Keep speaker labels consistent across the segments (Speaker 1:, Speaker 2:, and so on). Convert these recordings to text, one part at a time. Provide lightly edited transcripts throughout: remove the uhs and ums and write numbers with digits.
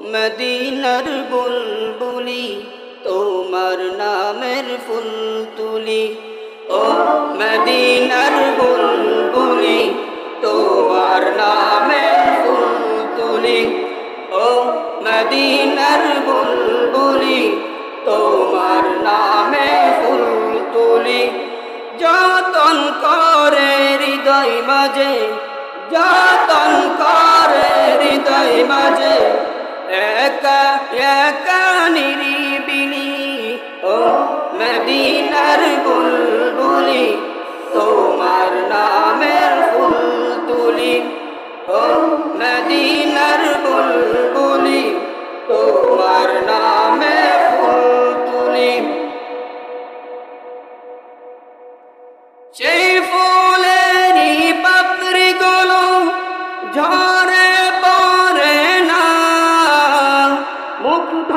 Speaker 1: মদিনার বুলবুলি তোমার নামের ফুল তুলি ও মদিনার বুলবুলি তোমার নামের ফুল তুলি ও মদিনার বুলবুলি তোমার নামে ফুল তুলি যতন করে হৃদয় মাঝে যতন করে হৃদয় মাঝে একা একা নিরিবিলি ও মদিনার বুলবুলি তোমার নামের ফুল তুলি ও মদিনার বুলবুলি তোমার নামে ফুল তুলি সেই ফুলেরই পাপড়ি গুলো ঝরে পড়ে না মুগ্ধ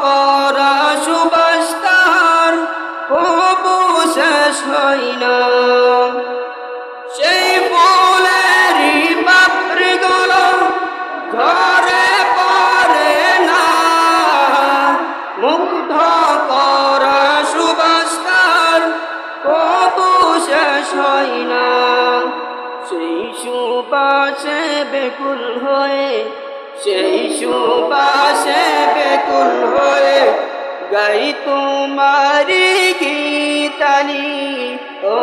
Speaker 1: করা সুবাস তার কবু শেষ হয় না সেই ফুলেরই পাপড়ি গুলো ঝরে পড়ে না মুগ্ধ করা সুবাস তার কবু শেষ হয় না সেই সুবাসে বেকুল হয়ে সেই সুবাসে বেকুল হয়ে গাই তোমারি গীতালি ও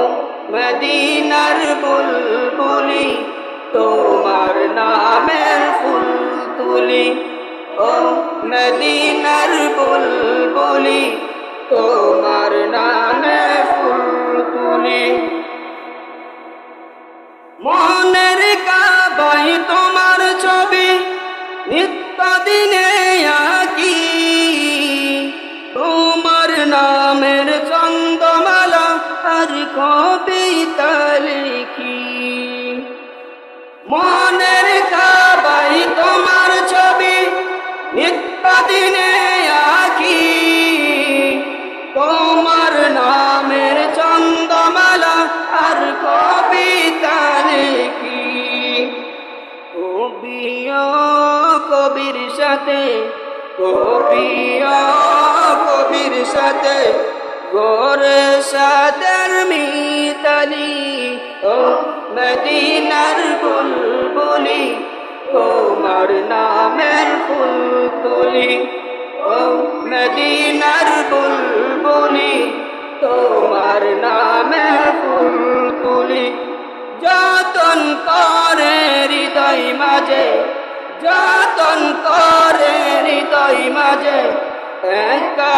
Speaker 1: মদিনার বুলবুলি তোমার নামের ফুল তুলি ও মদিনার বুলবুলি তোমার নামে ফুল তুলি মনের কাবাই তোমার ছবি নিত্য দিনে আঁকি তোমার নামের চন্দমালা আর কবিতা লিখি মনের কাবাই তোমার ছবি নিত্য দিনে আঁকি তোমার নামের চন্দমালা আর কবিতা লিখি কবির সাথে কবির সাথে গোরে সাদের মিতালি ও মদিনার বুলবুলি তোমার নামের ফুল তুলি ও মদিনার বুলবুলি তোমার নামের ফুল তুলি যতন করে হৃদয় মাঝে যতন করে হৃদয় মাঝে একা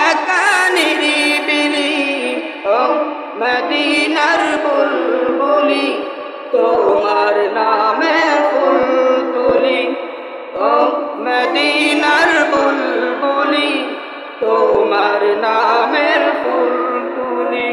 Speaker 1: একা নিরিবিলি ও মদিনার বুলবুলি তোমার নামে ফুল তুলি ও মদিনার বুলবুলি তোমার নামের ফুল তুলি